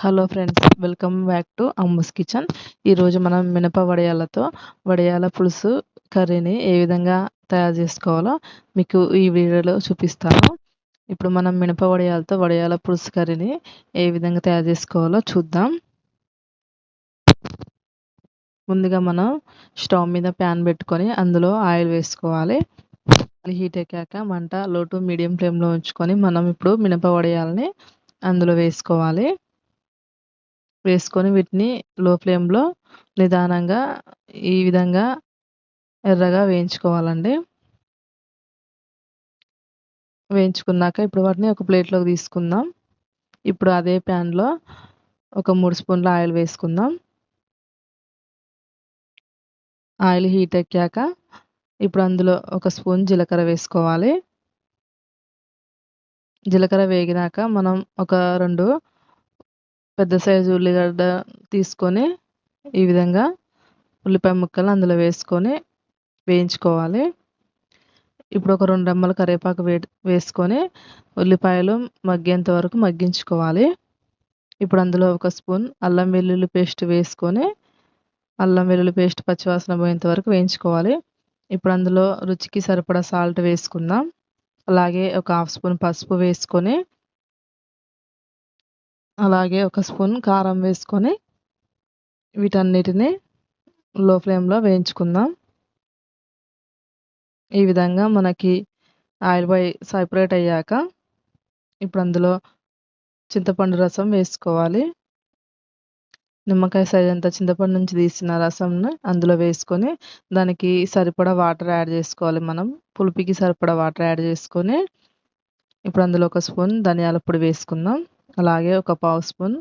Hello friends, welcome back to Ammu's kitchen. ఈరోజు మనం మినప వడియాలతో వడియాల పులుసు కర్రీని ఏ విధంగా తయారు చేసుకోవాలో మీకు ఈ వీడియోలో చూపిస్తాను. ఇప్పుడు మనం మినప వడియాలతో వడియాల పులుసు కర్రీని ఏ విధంగా తయారు చేసుకోవాలో చూద్దాం. ముందుగా మనం స్టవ్ మీద ప్యాన్ పెట్టుకొని అందులో ఆయిల్ వేసుకోవాలి. హీట్ ఎక్కాక మంట లో టు మీడియం ఫ్లేమ్లో ఉంచుకొని మనం ఇప్పుడు మినప వడియాలని అందులో వేసుకోవాలి. వేసుకొని వీటిని లో ఫ్లేమ్లో నిదానంగా ఈ విధంగా ఎర్రగా వేయించుకోవాలండి. వేయించుకున్నాక ఇప్పుడు వాటిని ఒక ప్లేట్లోకి తీసుకుందాం. ఇప్పుడు అదే ప్యాన్లో ఒక 3 స్పూన్ల ఆయిల్ వేసుకుందాం. ఆయిల్ హీట్ ఎక్కాక ఇప్పుడు అందులో ఒక స్పూన్ జీలకర్ర వేసుకోవాలి. జీలకర్ర వేగినాక మనం ఒక 2 పెద్ద సైజు ఉల్లిగడ్డ తీసుకొని ఈ విధంగా ఉల్లిపాయ ముక్కలు అందులో వేసుకొని వేయించుకోవాలి. ఇప్పుడు ఒక 2 రెమ్మల కరివేపాకు వేసుకొని ఉల్లిపాయలు మగ్గేంత వరకు మగ్గించుకోవాలి. ఇప్పుడు అందులో ఒక స్పూన్ అల్లం వెల్లుల్లి పేస్ట్ వేసుకొని అల్లం వెల్లుల్లి పేస్ట్ పచ్చివాసన పోయేంత వరకు వేయించుకోవాలి. ఇప్పుడు అందులో రుచికి సరిపడా సాల్ట్ వేసుకుందాం. అలాగే ఒక హాఫ్ స్పూన్ పసుపు వేసుకొని అలాగే ఒక స్పూన్ కారం వేసుకొని వీటన్నిటిని లో ఫ్లేమ్లో వేయించుకుందాం. ఈ విధంగా మనకి ఆయిల్ సపరేట్ అయ్యాక ఇప్పుడు అందులో చింతపండు రసం వేసుకోవాలి. నిమ్మకాయ సైజ్ అంత చింతపండు నుంచి తీసిన రసంను అందులో వేసుకొని దానికి సరిపడా వాటర్ యాడ్ చేసుకోవాలి. మనం పులుపుకి సరిపడా వాటర్ యాడ్ చేసుకొని ఇప్పుడు అందులో ఒక స్పూన్ ధనియాల పొడి వేసుకుందాం. అలాగే ఒక పావు స్పూన్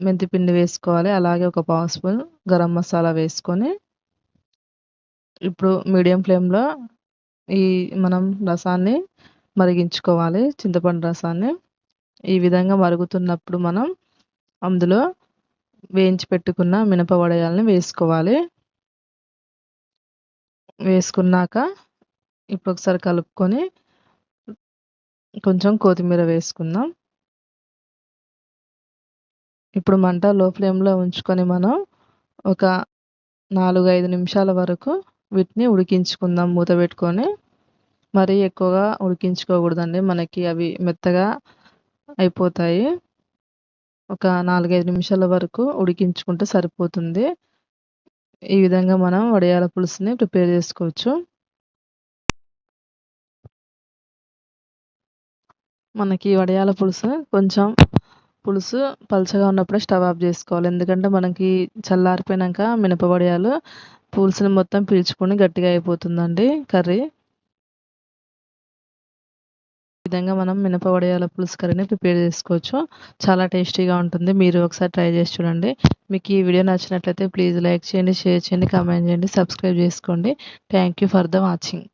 మెంతిపిండి వేసుకోవాలి. అలాగే ఒక పావు స్పూన్ గరం మసాలా వేసుకొని ఇప్పుడు మీడియం ఫ్లేమ్లో మనం రసాన్ని మరిగించుకోవాలి. చింతపండు రసాన్ని ఈ విధంగా మరుగుతున్నప్పుడు మనం అందులో వేయించి పెట్టుకున్న మినప వడియాలని వేసుకోవాలి. వేసుకున్నాక ఇప్పుడు ఒకసారి కలుపుకొని కొంచెం కొత్తిమీర వేసుకుందాం. ఇప్పుడు మంట లో ఫ్లేమ్లో ఉంచుకొని మనం ఒక 4-5 నిమిషాల వరకు వీటిని ఉడికించుకుందాం మూత పెట్టుకొని. మరీ ఎక్కువగా ఉడికించుకోకూడదండి, మనకి అవి మెత్తగా అయిపోతాయి. ఒక 4-5 నిమిషాల వరకు ఉడికించుకుంటే సరిపోతుంది. ఈ విధంగా మనం వడియాల పులుసుని ప్రిపేర్ చేసుకోవచ్చు. మనకి వడియాల పులుసు పులుసు పలచగా ఉన్నప్పుడే స్టవ్ ఆఫ్ చేసుకోవాలి. ఎందుకంటే మనకి చల్లారిపోయినాక మినప వడియాలు పులుసుని మొత్తం పీల్చుకొని గట్టిగా అయిపోతుందండి కర్రీ. ఈ విధంగా మనం మినప వడియాల పులుసు కర్రీని ప్రిపేర్ చేసుకోవచ్చు. చాలా టేస్టీగా ఉంటుంది. మీరు ఒకసారి ట్రై చేసి చూడండి. మీకు ఈ వీడియో నచ్చినట్లయితే ప్లీజ్ లైక్ చేయండి, షేర్ చేయండి, కామెంట్ చేయండి, సబ్స్క్రైబ్ చేసుకోండి. Thank you for the watching.